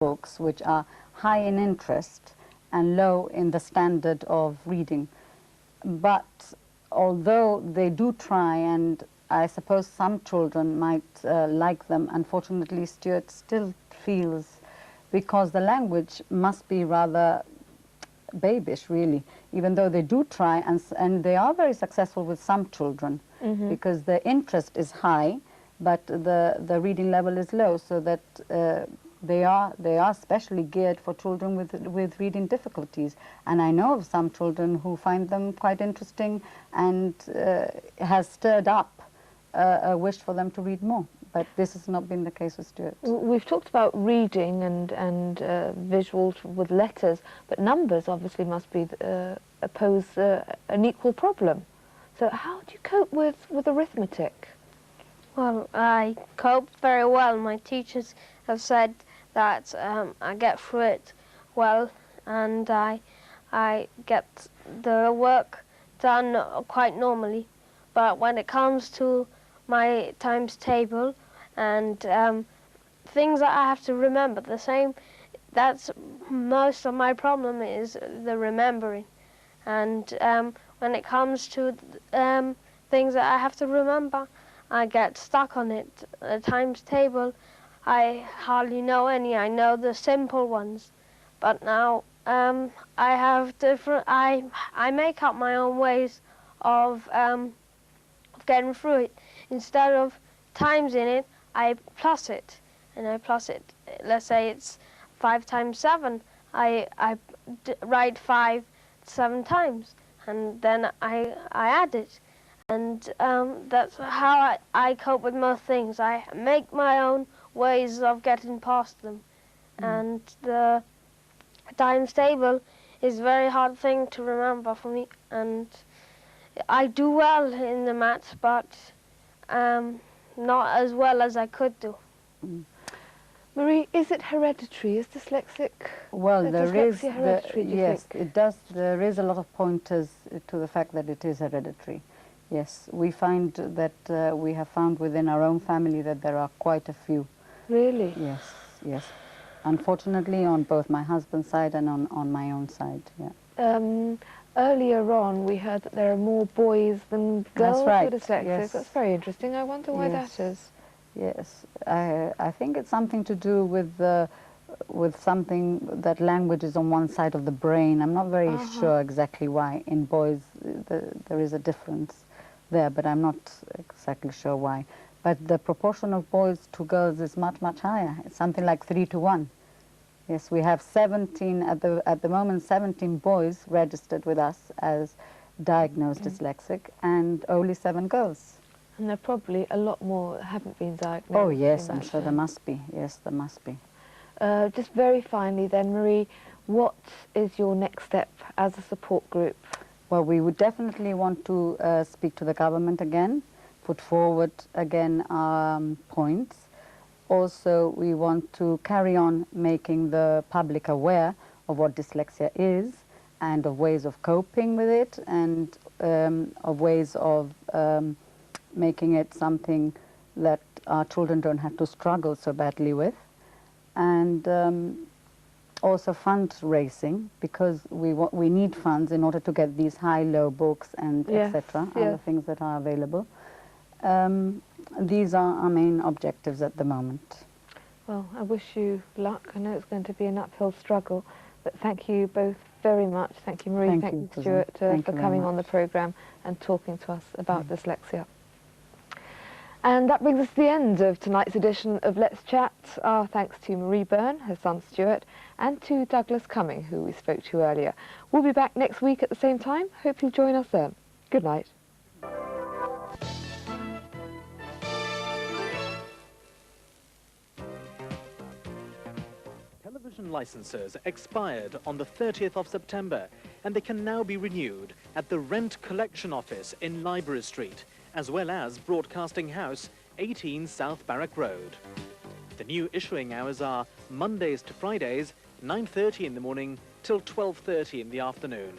books which are high in interest and low in the standard of reading. But although they do try, and I suppose some children might like them, unfortunately Stuart still feels, because the language must be rather babyish really, even though they do try, and they are very successful with some children, because the interest is high but the reading level is low, so that they are specially geared for children with reading difficulties. And I know of some children who find them quite interesting and has stirred up a wish for them to read more. But this has not been the case with Stuart. We've talked about reading and visuals with letters, but numbers obviously must be pose an equal problem. So how do you cope with arithmetic? Well, I cope very well. My teachers have said that I get through it well, and I get the work done quite normally. But when it comes to my times table and things that I have to remember, that's most of my problem, is the remembering. And when it comes to things that I have to remember, I get stuck on it. The times table, I hardly know any. I know the simple ones, but now I have different. I make up my own ways of getting through it. Instead of times in it, I plus it, and I plus it. Let's say it's 5 times 7. I write 5 7 times, and then I add it. And that's how I cope with most things. I make my own ways of getting past them. And the times table is a very hard thing to remember for me. And I do well in the maths, but not as well as I could do. Marie, is it hereditary? Is dyslexic? Well, dyslexia hereditary, do you yes, think? it does. There is a lot of pointers to the fact that it is hereditary. Yes, we find that we have found within our own family that there are quite a few. Really? Yes, yes. Unfortunately, on both my husband's side and on my own side, yeah. Earlier on, we heard that there are more boys than girls right, with dyslexia. yes. That's very interesting. I wonder why Yes. that is. Yes, I think it's something to do with something that language is on one side of the brain. I'm not very sure exactly why. In boys, there is a difference there, but I'm not exactly sure why. But the proportion of boys to girls is much, much higher. It's something like 3 to 1. Yes, we have 17, at the moment, 17 boys registered with us as diagnosed dyslexic, and only 7 girls. And there are probably a lot more that haven't been diagnosed. Oh yes, in I'm that sure there sense. must be. Yes, there must be. Just very finally then, Marie, what is your next step as a support group? Well, we would definitely want to speak to the government again, put forward again points. Also, we want to carry on making the public aware of what dyslexia is and of ways of coping with it, and of ways of making it something that our children don't have to struggle so badly with. And also fundraising, because we need funds in order to get these high-low books and Yes, etc., yes. other things that are available. These are our main objectives at the moment. Well, I wish you luck. I know it's going to be an uphill struggle, but thank you both very much. Thank you, Marie. Thank you, Susan. Stuart, Thank for you very coming on the much. programme and talking to us about dyslexia. And that brings us to the end of tonight's edition of Let's Chat. Our thanks to Marie Byrne, her son Stuart, and to Douglas Cumming, who we spoke to earlier. We'll be back next week at the same time. Hope you'll join us then. Good night. Television licenses expired on the 30th of September, and they can now be renewed at the Rent Collection Office in Library Street, as well as Broadcasting House, 18 South Barrack Road. The new issuing hours are Mondays to Fridays, 9:30 in the morning till 12:30 in the afternoon.